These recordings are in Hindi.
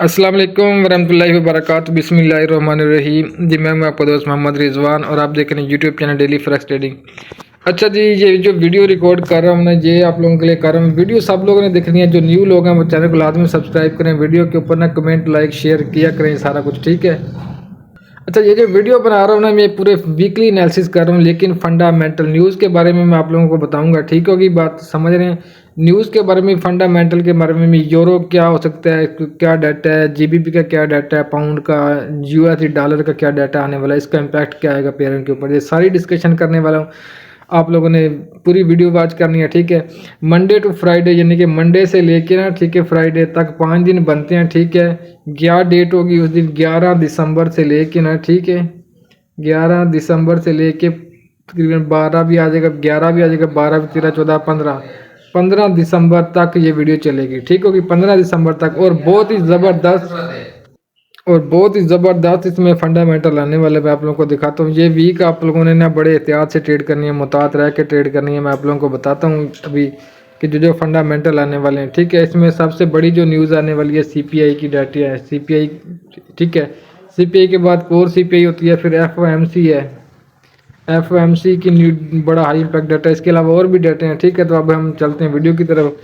अस्सलाम वालेकुम वरहमतुल्लाहि वबरकातुहू बिस्मिल्लाहिर्रहमानिर्रहीम। जी मैं आपका दोस्त मोहम्मद रिजवान और आप देख रहे हैं YouTube channel daily forex trading. अच्छा जी, ये जो वीडियो रिकॉर्ड कर रहा हूँ मैं, ये आप लोगों के लिए कर रहा हूँ। वीडियो सब लोगों ने देखनी है, जो न्यू लोग हैं वो चैनल को लाजमी सब्सक्राइब करें, वीडियो के ऊपर ना कमेंट लाइक शेयर किया करें, सारा कुछ ठीक है। अच्छा, ये जो वीडियो बना रहा हूँ ना, मैं पूरे वीकली एनालिसिस कर रहा हूँ, लेकिन फंडामेंटल न्यूज़ के बारे में मैं आप लोगों को बताऊंगा। ठीक होगी बात, समझ रहे हैं? न्यूज़ के बारे में, फंडामेंटल के बारे में, यूरो क्या हो सकता है, क्या डाटा है, जीबीपी का क्या डाटा है, पाउंड का, यूएसडी डॉलर का क्या डाटा आने वाला है, इसका इम्पैक्ट क्या आएगा पेयर के ऊपर, ये सारी डिस्कशन करने वाला हूँ। आप लोगों ने पूरी वीडियो वॉच करनी है, ठीक है। मंडे टू फ्राइडे, यानी कि मंडे से लेके ना, ठीक है, फ्राइडे तक 5 दिन बनते हैं, ठीक है। क्या डेट होगी उस दिन? 11 दिसंबर से लेके ना, ठीक है, 11 दिसंबर से लेके तकरीबन 12 भी आ जाएगा, 11 भी आ जाएगा, 12 भी, 13, 14, 15 दिसंबर तक ये वीडियो चलेगी, ठीक होगी, 15 दिसंबर तक। और बहुत ही ज़बरदस्त इसमें फंडामेंटल आने वाले मैं आप लोगों को दिखाता हूँ। ये वीक आप लोगों ने ना बड़े एहतियात से ट्रेड करनी है, मुहतात रह के ट्रेड करनी है। मैं आप लोगों को बताता हूँ अभी कि जो जो फंडामेंटल आने वाले हैं, ठीक है। इसमें सबसे बड़ी जो न्यूज़ आने वाली है सीपीआई की डाटा है, सीपीआई, ठीक है। सीपीआई के बाद कोर सीपीआई होती है, फिर एफओएमसी है, एफओएमसी की न्यू बड़ा हाई इम्पैक्ट डाटा, इसके अलावा और भी डाटे हैं, ठीक है। तो अब हम चलते हैं वीडियो की तरफ।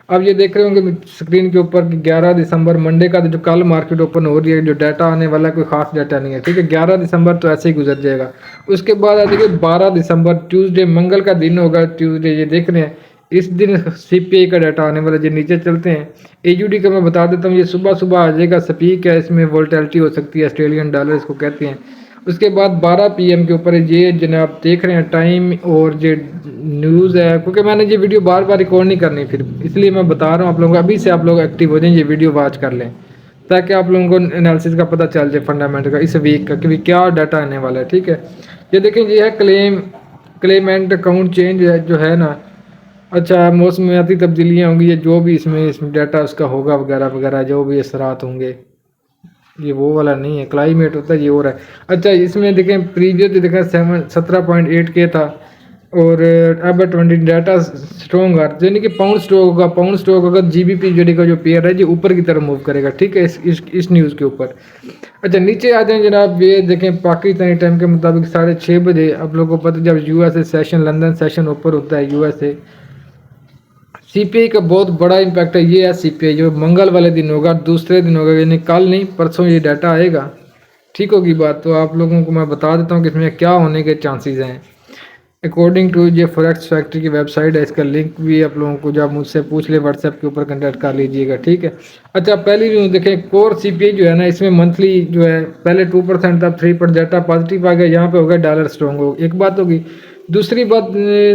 अब ये देख रहे होंगे स्क्रीन के ऊपर कि 11 दिसंबर मंडे का जो कल मार्केट ओपन हो रही है, जो डाटा आने वाला है कोई खास डाटा नहीं है, ठीक है। 11 दिसंबर तो ऐसे ही गुजर जाएगा। उसके बाद आ जाएगा 12 दिसंबर, ट्यूसडे, मंगल का दिन होगा, ट्यूसडे, ये देख रहे हैं। इस दिन सीपीआई का डाटा आने वाला, जो नीचे चलते हैं। एयूडी का मैं बता देता हूँ, ये सुबह सुबह आ जाएगा, स्पीक है, इसमें वोल्टेलिटी हो सकती है, ऑस्ट्रेलियन डॉलर इसको कहते हैं। उसके बाद 12 पीएम के ऊपर ये जनाब देख रहे हैं टाइम और ये न्यूज़ है, क्योंकि मैंने ये वीडियो बार बार रिकॉर्ड नहीं करनी फिर, इसलिए मैं बता रहा हूँ आप लोगों को। अभी से आप लोग एक्टिव हो जाएं, ये वीडियो वॉच कर लें, ताकि आप लोगों को एनालिसिस का पता चल जाए फंडामेंटल का इस वीक का, कि क्या डाटा आने वाला है, ठीक है। ये देखें, ये है क्लेमेंट अकाउंट चेंज है जो है ना। अच्छा, मौसमियाती तब्दीलियाँ होंगी, ये जो भी इसमें डाटा उसका होगा वगैरह वगैरह, जो भी असरात होंगे, ये वो वाला नहीं है, क्लाइमेट होता है, ये हो रहा है। अच्छा, इसमें देखें प्रीवियस जो देखा 17.8 के था, और अब 20 डाटा स्ट्रॉन्ग आ, यानी कि पाउंड स्ट्रोक होगा, पाउंड स्ट्रोक होगा, जीबीपी जेडी का जो पेयर है, ये ऊपर की तरफ मूव करेगा, ठीक है, इस न्यूज़ के ऊपर। अच्छा, नीचे आ जाए जनाब, ये देखें पाकिस्तानी टाइम के मुताबिक 6:30 बजे, आप लोगों को पता, जब यूएसए सेशन, लंदन सेशन ऊपर होता है यूएसए, सीपीआई का बहुत बड़ा इम्पैक्ट है। ये है सीपीआई, जो मंगल वाले दिन होगा, दूसरे दिन होगा, यानी कल नहीं परसों ये डाटा आएगा, ठीक होगी बात। तो आप लोगों को मैं बता देता हूँ कि इसमें क्या होने के चांसेस हैं। अकॉर्डिंग टू ये फॉरेक्स फैक्ट्री की वेबसाइट है, इसका लिंक भी आप लोगों को, जब मुझसे पूछ ले व्हाट्सएप के ऊपर कंटेक्ट कर लीजिएगा, ठीक है। अच्छा, पहली न्यूज़ देखें, कोर सीपीआई जो है ना, इसमें मंथली जो है पहले 2% था, 3% डाटा पॉजिटिव आ गया, यहाँ पे होगा डॉलर स्ट्रॉन्ग हो, एक बात होगी। दूसरी बात,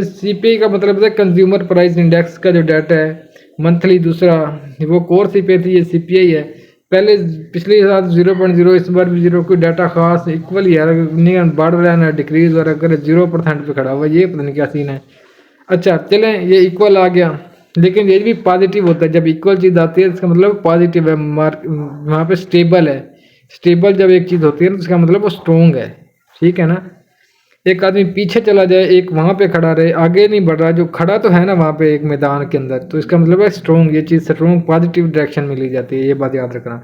सीपीआई का मतलब है कंज्यूमर प्राइस इंडेक्स का जो डाटा है मंथली, दूसरा वो कोर सीपीआई थी, ये सीपीआई है। पहले पिछले साल 0.0, इस बार भी 0, कोई डाटा खास इक्वल ही है, नहीं बढ़ रहा है ना डिक्रीज हो रहा है, करे 0% पे खड़ा हुआ, ये पता नहीं क्या सीन है। अच्छा चलें, ये इक्वल आ गया, लेकिन ये भी पॉजिटिव होता है, जब इक्वल चीज़ आती है इसका मतलब पॉजिटिव है, वहाँ पे स्टेबल है। स्टेबल जब एक चीज़ होती है ना, तो इसका मतलब वो स्ट्रोंग है, ठीक है ना। एक आदमी पीछे चला जाए, एक वहाँ पे खड़ा रहे, आगे नहीं बढ़ रहा, जो खड़ा तो है ना वहाँ पे एक मैदान के अंदर, तो इसका मतलब है स्ट्रोंग, ये चीज़ स्ट्रोंग पॉजिटिव डायरेक्शन में ली जाती है, ये बात याद रखना।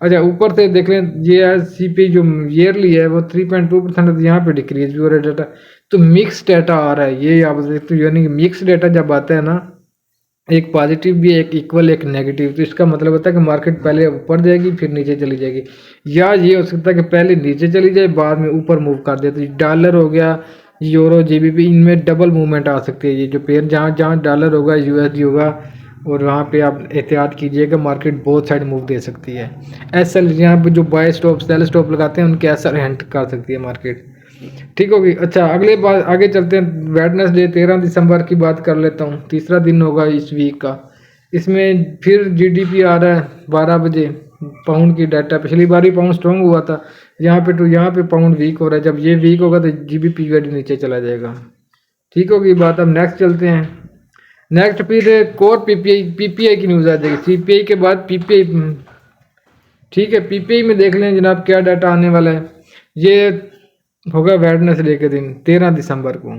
अच्छा, ऊपर से देख लें, ये है सीपी जो ईयरली है वो 3.2%, यहाँ पे डिक्रीज भी हो रहा है डाटा, तो मिक्स डाटा आ रहा है, ये आप देखते हो, यानी कि मिक्स डाटा जब आता है ना, एक पॉजिटिव भी, एक इक्वल, एक नेगेटिव, तो इसका मतलब होता है कि मार्केट पहले ऊपर जाएगी फिर नीचे चली जाएगी, या ये हो सकता है कि पहले नीचे चली जाए बाद में ऊपर मूव कर दे। तो डॉलर हो गया, यूरो, जीबीपी, इनमें डबल मूवमेंट आ सकती है। ये जो पेयर जहाँ जहाँ डॉलर होगा, यूएसडी होगा, और वहाँ पे आप एहतियात कीजिएगा, मार्केट बहुत साइड मूव दे सकती है। एसएल, यहाँ पे जो बाय स्टॉप सेल स्टॉप लगाते हैं, उनके एसएल हैंड कर सकती है मार्केट, ठीक होगी। अच्छा, अगले बार आगे चलते हैं, वेडनेसडे 13 दिसंबर की बात कर लेता हूँ, तीसरा दिन होगा इस वीक का। इसमें फिर जीडीपी आ रहा है 12 बजे, पाउंड की डाटा, पिछली बार ही पाउंड स्ट्रॉन्ग हुआ था, यहाँ पे पाउंड वीक हो रहा है, जब ये वीक होगा तो जीबीपी का नीचे चला जाएगा, ठीक होगी बात। अब नेक्स्ट चलते हैं, नेक्स्ट फिर कोर पीपीआई की न्यूज़ आ जाएगी, सीपीआई के बाद पीपीआई, ठीक है। पीपीआई में देख लें जनाब क्या डाटा आने वाला है, ये होगा वेडनेसडे के दिन 13 दिसंबर को,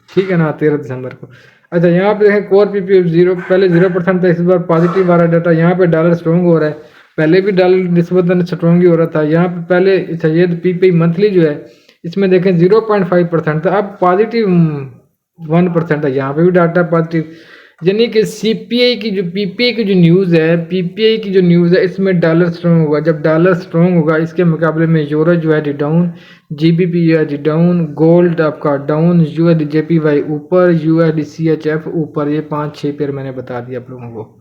ठीक है ना, 13 दिसंबर को। अच्छा, यहाँ पे देखें कोर पीपीआई 0, पहले 0% था, इस बार पॉजिटिव आ रहा है डाटा, यहाँ पे डॉलर स्ट्रॉन्ग हो रहा है, पहले भी डॉलर निस्बतन स्ट्रॉन्ग ही हो रहा था। यहाँ पे पहले अच्छा ये पीपीआई मंथली जो है इसमें देखें 0.5% था, अब पॉजिटिव 1% है। यहाँ पे भी डाटा पॉजिटिव, यानी कि सीपीआई की जो पीपीआई की जो न्यूज़ है, पीपीआई की जो न्यूज़ है इसमें डॉलर स्ट्रॉन्ग होगा। जब डॉलर स्ट्रॉन्ग होगा इसके मुकाबले में यूरो जो है डाउन, जीबीपी जो है डाउन, गोल्ड आपका डाउन, यूएसडी जेपीवाई ऊपर, यूएसडी सीएचएफ ऊपर। ये 5-6 पेयर मैंने बता दिया आप लोगों को,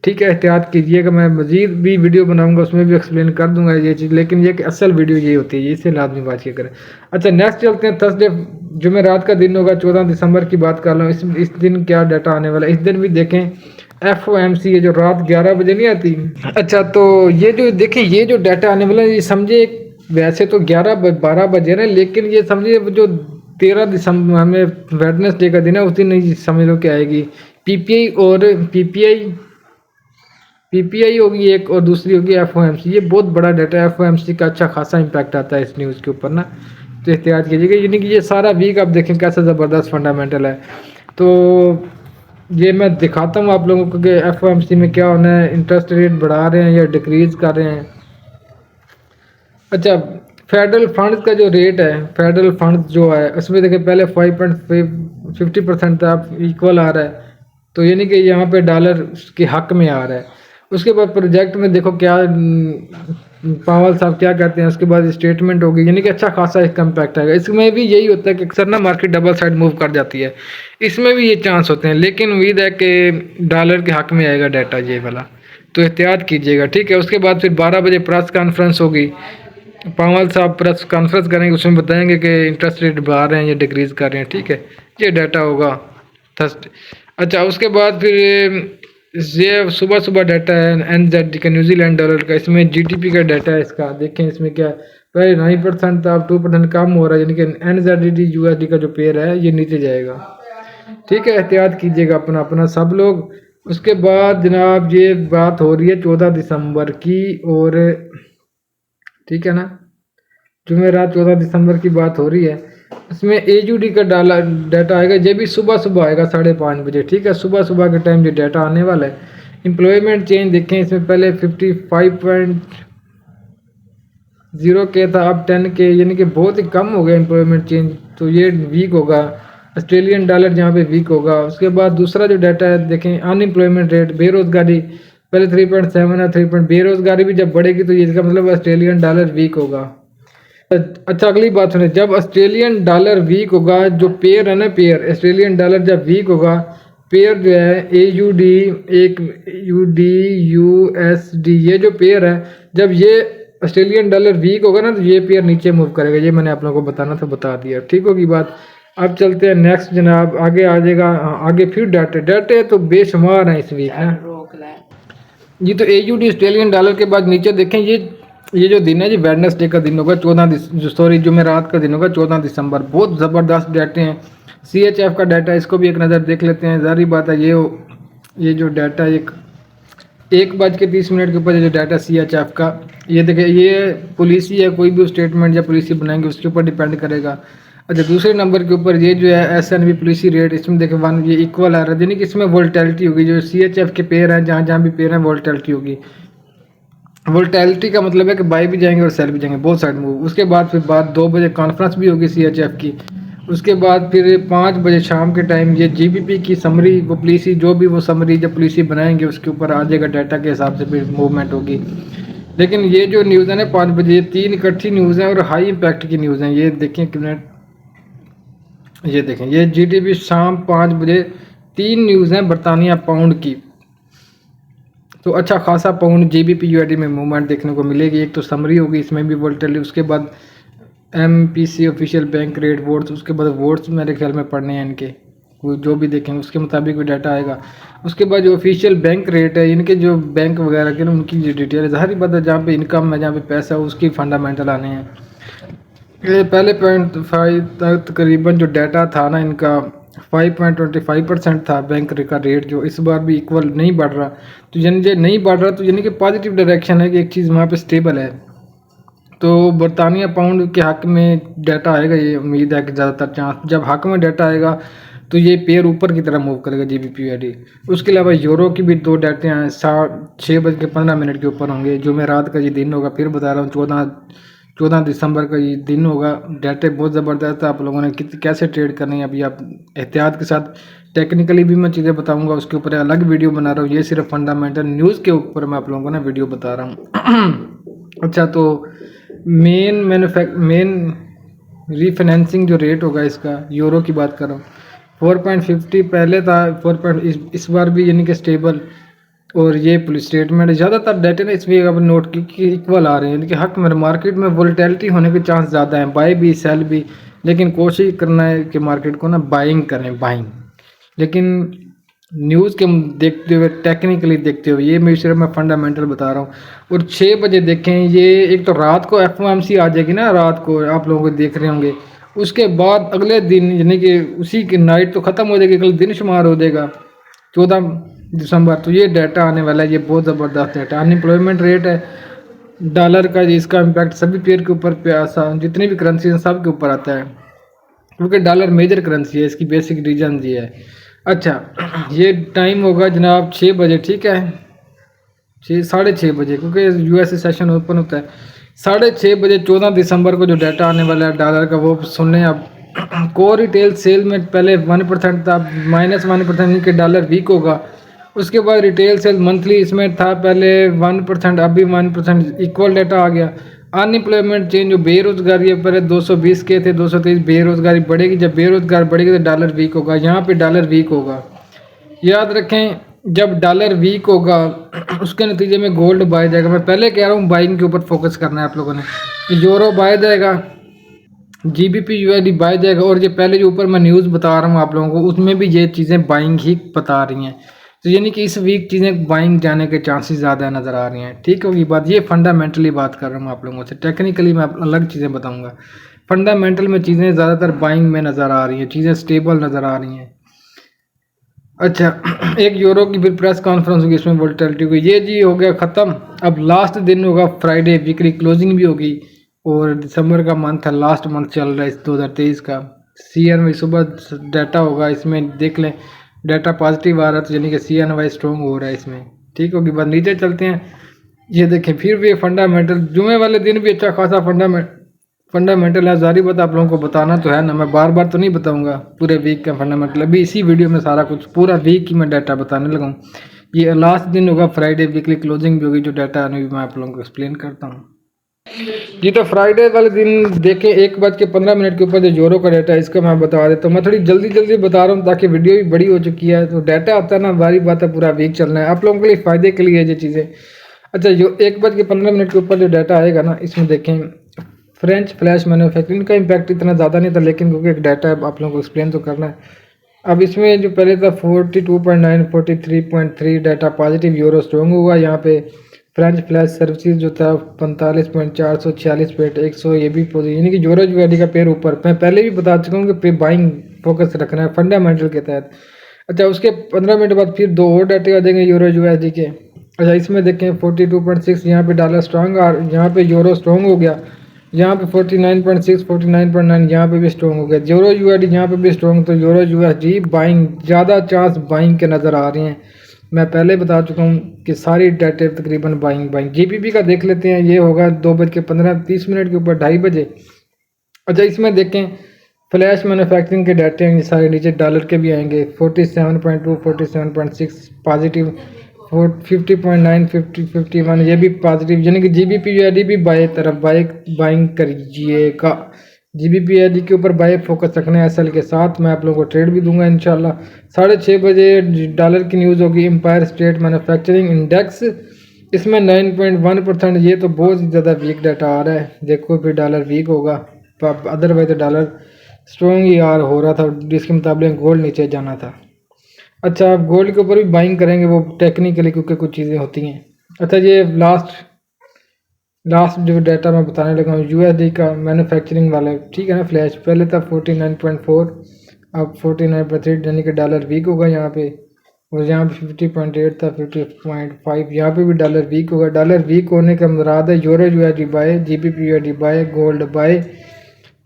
ठीक है। एहतियात कीजिएगा, मैं मज़ीद भी वीडियो बनाऊंगा उसमें भी एक्सप्लेन कर दूंगा ये चीज़, लेकिन ये कि असल वीडियो ये होती है, इससे लाजमी बात ये करें। अच्छा नेक्स्ट चलते हैं, थर्सडे जुमेरात का दिन होगा, 14 दिसंबर की बात कर रहा हूँ। इस दिन क्या डाटा आने वाला है, इस दिन भी देखें FOMC है जो रात 11 बजे नहीं आती। अच्छा तो ये जो देखें ये जो डाटा आने वाला है ये समझे वैसे तो 11-12 बजे ना, लेकिन ये समझिए जो 13 दिसंबर हमें वेडनेसडे का दिन है उस दिन समझ लो क्या आएगी पीपीआई, और पीपीआई होगी एक और दूसरी होगी FOMC। ये बहुत बड़ा डाटा है, FOMC का अच्छा खासा इम्पैक्ट आता है इस न्यूज़ के ऊपर ना, तो एहतियात कीजिएगा। यानी कि ये सारा वीक आप देखें कैसा ज़बरदस्त फंडामेंटल है। तो ये मैं दिखाता हूँ आप लोगों को कि FOMC में क्या होना है, इंटरेस्ट रेट बढ़ा रहे हैं या डिक्रीज कर रहे हैं। अच्छा फेडरल फंड्स का जो रेट है, फेडरल फंड्स जो है उसमें देखिए पहले 5.50% था, अब इक्वल आ रहा है, तो यानी कि यहाँ पे डॉलर के हक में आ रहा है। उसके बाद प्रोजेक्ट में देखो क्या पावल साहब क्या कहते हैं, उसके बाद स्टेटमेंट होगी, यानी कि अच्छा खासा इसका इम्पैक्ट आएगा। इसमें भी यही होता है कि अक्सर ना मार्केट डबल साइड मूव कर जाती है, इसमें भी ये चांस होते हैं, लेकिन उम्मीद है कि डॉलर के हक में आएगा डाटा ये वाला, तो एहतियात कीजिएगा, ठीक है। उसके बाद फिर 12 बजे प्रेस कॉन्फ्रेंस होगी, पावल साहब प्रेस कॉन्फ्रेंस करेंगे, उसमें बताएंगे कि इंटरेस्ट रेट बढ़ा रहे हैं या डिक्रीज कर रहे हैं, ठीक है। ये डाटा होगा थर्सडे। अच्छा उसके बाद फिर ये सुबह सुबह डाटा है NZD का, न्यूजीलैंड डॉलर का, इसमें जीडीपी का डाटा है इसका, देखें इसमें क्या पहले 9% था अब 2% कम हो रहा है, यानी कि NZD USD का जो पेयर है ये नीचे जाएगा, ठीक है। एहतियात कीजिएगा अपना अपना सब लोग। उसके बाद जनाब ये बात हो रही है 14 दिसंबर की, और ठीक है ना, जुमेरात 14 दिसंबर की बात हो रही है। इसमें AUD का डाटा आएगा, ये भी सुबह सुबह आएगा 5:30 बजे, ठीक है। सुबह सुबह के टाइम ये डाटा आने वाला है। एम्प्लॉयमेंट चेंज देखें, इसमें पहले 55.0 के था, अब 10 के, यानी कि बहुत ही कम हो गया एम्प्लॉयमेंट चेंज, तो ये वीक होगा। ऑस्ट्रेलियन डॉलर जहाँ पे वीक होगा। उसके बाद दूसरा जो डाटा है देखें अनएम्प्लॉयमेंट रेट, बेरोजगारी, पहले 3.7 है, 3. बेरोजगारी भी जब बढ़ेगी तो ये इसका मतलब ऑस्ट्रेलियन डॉलर वीक होगा। अच्छा अगली बात सुने, जब ऑस्ट्रेलियन डॉलर वीक होगा, जो पेयर है ना पेयर, ऑस्ट्रेलियन डॉलर जब वीक होगा, पेयर जो है AUD एक USD ये जो पेयर है, जब ये ऑस्ट्रेलियन डॉलर वीक होगा ना तो ये पेयर नीचे मूव करेगा। ये मैंने आप लोगों को बताना था, बता दिया, ठीक होगी बात। अब चलते हैं नेक्स्ट जनाब, आगे आ जाएगा, आगे फिर डाटे तो बेशुमार हैं इस वीक ना जी। तो AUD ऑस्ट्रेलियन डॉलर के बाद नीचे देखें ये जो दिन है जी वेडनेसडे का दिन होगा, जुमेरात का दिन होगा 14 दिसंबर। बहुत ज़बरदस्त डाटे हैं, CHF का डाटा, इसको भी एक नज़र देख लेते हैं। ज़ाहिर बात है ये जो डाटा 1:30 के ऊपर जो डाटा CHF का, ये देखें ये पॉलिसी है, कोई भी स्टेटमेंट या पॉलिसी बनाएंगे उसके ऊपर डिपेंड करेगा। अच्छा दूसरे नंबर के ऊपर ये जो है SNB पॉलिसी रेट, इसमें देखें 1 ये इक्वल आ रहा है, यानी कि इसमें वोल्टेलिटी होगी। जो CHF के पेयर हैं जहाँ जहाँ भी पेयर हैं वोल्टेलिटी होगी। वोल्टेलिटी का मतलब है कि बाई भी जाएंगे और सेल भी जाएंगे, बहुत साइड मूव। उसके बाद फिर 2 बजे कॉन्फ्रेंस भी होगी CHF की। उसके बाद फिर 5 बजे शाम के टाइम ये GBP की समरी, वो पॉलिसी जो भी वो समरी जब पॉलिसी बनाएंगे उसके ऊपर आ जाएगा, डाटा के हिसाब से फिर मूवमेंट होगी। लेकिन ये जो न्यूज़ है ना 5 बजे, 3 इकट्ठी न्यूज़ हैं और हाई इम्पैक्ट की न्यूज़ हैं। ये देखें कितने, ये देखें ये GDP शाम 5 बजे 3 न्यूज़ हैं बरतानिया पाउंड की, तो अच्छा खासा पाउंड GBP USD में मूवमेंट देखने को मिलेगी। एक तो समरी होगी, इसमें भी वोल्टेलिटी, उसके बाद MPC official bank rate votes, उसके बाद वोट्स मेरे ख्याल में पढ़ने हैं इनके, वो जो भी देखेंगे उसके मुताबिक भी डाटा आएगा। उसके बाद जो ऑफिशियल बैंक रेट है इनके, जो बैंक वगैरह के उनकी जो डिटेल है, ज़ाहिर बात है जहाँ पे इनकम है, जहाँ पे पैसा है, उसकी फंडामेंटल आने हैं। ये पहले 0.5 तक तकरीबन जो डाटा था ना इनका 5.25% था बैंक का रेट, जो इस बार भी इक्वल नहीं बढ़ रहा, तो यानी नहीं बढ़ रहा, तो यानी कि पॉजिटिव डायरेक्शन है कि एक चीज़ वहाँ पे स्टेबल है। तो बरतानिया पाउंड के हक में डाटा आएगा, ये उम्मीद है कि ज़्यादातर चांस, जब हक में डाटा आएगा तो ये पेयर ऊपर की तरफ मूव करेगा GBP/USD। उसके अलावा यूरो की भी 2 डाटे हैं 6:15 के ऊपर होंगे, जो मैं रात का ये दिन होगा, फिर बता रहा हूँ 14 दिसंबर का ये दिन होगा। डाटे बहुत ज़बरदस्त है, आप लोगों ने कैसे ट्रेड करनी है अभी आप एहतियात के साथ। टेक्निकली भी मैं चीज़ें बताऊंगा, उसके ऊपर अलग वीडियो बना रहा हूँ। ये सिर्फ फंडामेंटल न्यूज़ के ऊपर मैं आप लोगों को ना वीडियो बता रहा हूँ। अच्छा, तो मेन रीफाइनेंसिंग जो रेट होगा इसका, यूरो की बात कर रहा हूँ, 4.50 पहले था, 4. इस बार भी यानी कि स्टेबल। और ये पुलिस स्टेटमेंट ज़्यादातर डाटे ना इसमें अब नोट की कि इक्वल आ रहे हैं, यानी कि हक में मार्केट में वोलेटिलिटी होने के चांस ज़्यादा हैं, बाय भी सेल भी। लेकिन कोशिश करना है कि मार्केट को ना बाइंग करें, बाइंग। लेकिन न्यूज़ के देखते हुए, टेक्निकली देखते हुए, ये मैं सिर्फ मैं फंडामेंटल बता रहा हूँ। और 6 बजे देखें, ये एक तो रात को FOMC आ जाएगी ना, रात को आप लोग देख रहे होंगे। उसके बाद अगले दिन यानी कि उसी की नाइट तो ख़त्म हो जाएगी, कल दिन शुमार हो जाएगा 14 दिसंबर। तो ये डाटा आने वाला है, ये बहुत ज़बरदस्त डाटा। अनएम्प्लॉयमेंट रेट है, डॉलर का इसका इम्पैक्ट सभी पेयर के ऊपर जितनी भी करेंसी हैं सब के ऊपर आता है, क्योंकि डॉलर मेजर करेंसी है। इसकी बेसिक रीजन ये है। अच्छा, ये टाइम होगा जनाब 6 बजे, ठीक है, 6-6:30 बजे, क्योंकि US सेशन ओपन होता है 6:30 बजे 14 दिसंबर को। जो डाटा आने वाला है डॉलर का, वो सुन लें आप। कोर रिटेल सेल में पहले 1% था, -1% के डॉलर वीक होगा। उसके बाद रिटेल सेल मंथली इसमें था पहले 1%, अभी 1% इक्वल डाटा आ गया। अनएम्प्लॉयमेंट चेंज, जो बेरोजगारी है, पहले 220 के थे, 223 बेरोजगारी बढ़ेगी। जब बेरोजगार बढ़ेगी तो डॉलर वीक होगा, यहाँ पे डॉलर वीक होगा। याद रखें, जब डॉलर वीक होगा उसके नतीजे में गोल्ड बाय जाएगा। मैं पहले कह रहा हूँ बाइंग के ऊपर फोकस करना है आप लोगों ने। यूरो बाय जाएगा, GBP/USD बाय जाएगा। और ये पहले जो ऊपर मैं न्यूज़ बता रहा हूँ आप लोगों को, उसमें भी ये चीज़ें बाइंग ही बता रही हैं। तो यानी कि इस वीक चीज़ें बाइंग जाने के चांसेस ज़्यादा नज़र आ रही हैं। ठीक होगी बात, ये फंडामेंटली बात कर रहा हूँ आप लोगों से। टेक्निकली मैं अलग चीज़ें बताऊँगा। फंडामेंटल में चीज़ें ज़्यादातर बाइंग में नज़र आ रही हैं, चीज़ें स्टेबल नज़र आ रही हैं। अच्छा, एक यूरो की फिर प्रेस कॉन्फ्रेंस होगी, इसमें वोलेटिलिटी की। ये जी हो गया ख़त्म। अब लास्ट दिन होगा फ्राइडे, वीकली क्लोजिंग भी होगी। और दिसंबर का मंथ है, लास्ट मंथ चल रहा है इस 2023 का। CNY सुबह डाटा होगा, इसमें देख लें डाटा पॉजिटिव आ रहा है, तो यानी कि CNY स्ट्रॉन्ग हो रहा है इसमें। ठीक होगी बात, नीचे चलते हैं। ये देखें, फिर भी फंडामेंटल जुमे वाले दिन भी अच्छा खासा फंडामेंटल है। जारी बात आप लोगों को बताना तो है ना, मैं बार बार तो नहीं बताऊंगा पूरे वीक का फंडामेंटल। अभी इसी वीडियो में सारा कुछ पूरा वीक की मैं डाटा बताने लगा हूँ। ये लास्ट दिन होगा फ्राइडे, वीकली क्लोजिंग भी होगी। जो डाटा आने भी मैं आप लोगों को एक्सप्लेन करता हूँ जी। तो फ्राइडे वाले दिन देखें, 1:15 के ऊपर जो यूरो का डाटा है, इसका मैं बता देता हूँ। मैं थोड़ी जल्दी बता रहा हूँ ताकि वीडियो भी बड़ी हो चुकी है। तो डाटा आता है ना, बारी बात है, पूरा वीक चलना है आप लोगों के लिए, फ़ायदे के लिए ये चीज़ें। अच्छा, जो 1:15 के ऊपर जो डाटा आएगा ना, इसमें देखें फ्रेंच फ्लैश मैन्युफैक्चरिंग का इम्पैक्ट इतना ज़्यादा नहीं था, लेकिन क्योंकि एक डाटा है आप लोगों को एक्सप्लेन तो करना है। अब इसमें जो पहले था 42.9, 43.3 डाटा पॉजिटिव, यूरो स्ट्रॉन्ग हुआ। यहाँ पे फ्रेंच फ्लैश सर्विसेज जो था 45.400, 46.100, ये भी पॉजिटिव, यानी कि यूरो USD का पेयर ऊपर। मैं पहले भी बता चुका हूँ कि पे बाइंग फोकस रखना है फंडामेंटल के तहत। अच्छा, उसके 15 मिनट बाद फिर 2 और डाटे आ जाएंगे यूरो USD के। अच्छा, इसमें देखें 42.6, यहाँ पे डॉलर स्ट्रॉन्ग, और यहाँ पे यूरो स्ट्रॉन्ग हो गया। यहाँ पे 49.6, 49.9, यहाँ पे भी स्ट्रॉन्ग हो गया। यूरो USD यहाँ पे भी स्ट्रॉन्ग। तो यूरो USD बाइंग, ज़्यादा चांस बाइंग के नज़र आ रहे हैं। मैं पहले बता चुका हूँ कि सारी डाटे तकरीबन बाइंग। GBP का देख लेते हैं, ये होगा 2:15 के ऊपर 2:30 बजे। अच्छा, इसमें देखें फ्लैश मैन्युफैक्चरिंग के डाटे हैं, ये सारे नीचे डॉलर के भी आएंगे। 47.2, 47.6 पॉजिटिव, 50.9, 51 ये भी पॉजिटिव, यानी कि GBP/USD भी बाय तरफ बाइंग करिएगा। GBP/USD के ऊपर बाय फोकस रखना है SL के साथ। मैं आप लोगों को ट्रेड भी दूंगा इंशाल्लाह। 6:30 बजे डॉलर की न्यूज़ होगी। एम्पायर स्टेट मैन्युफैक्चरिंग इंडेक्स, इसमें 9.1%, ये तो बहुत ज़्यादा वीक डाटा आ रहा है। देखो फिर डॉलर वीक होगा, अदरवाइज डॉलर स्ट्रॉन्ग ही यार हो रहा था, जिसके मुताबिक गोल्ड नीचे जाना था। अच्छा, आप गोल्ड के ऊपर भी बाइंग करेंगे, वो टेक्निकली, क्योंकि कुछ चीज़ें होती हैं। अच्छा, ये लास्ट जो डाटा मैं बताने लगा हूँ USD का मैन्युफैक्चरिंग वाला, ठीक है ना, फ्लैश पहले था 49.4, अब 49.3, यानी कि डॉलर वीक होगा यहाँ पे। और यहाँ पे 50.8 था, 50.5, यहाँ पे भी डॉलर वीक होगा। डॉलर वीक होने का मुराद है euro USD buy, GBP/USD buy, gold buy,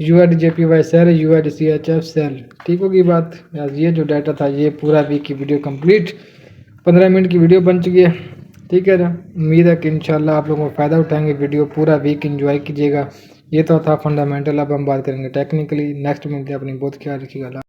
UIDJPY sell, UIDCHF sell. ठीक होगी बात। ये जो डाटा था ये पूरा वीक की वीडियो कंप्लीट 15 मिनट की वीडियो बन चुकी है। ठीक है ना, उम्मीद है कि इंशाल्लाह आप लोगों को फ़ायदा उठाएंगे। वीडियो पूरा वीक एंजॉय कीजिएगा। ये तो था फंडामेंटल। अब हम बात करेंगे टेक्निकली। नेक्स्ट मिलते हैं। अपनी बहुत ख्याल रखिएगा।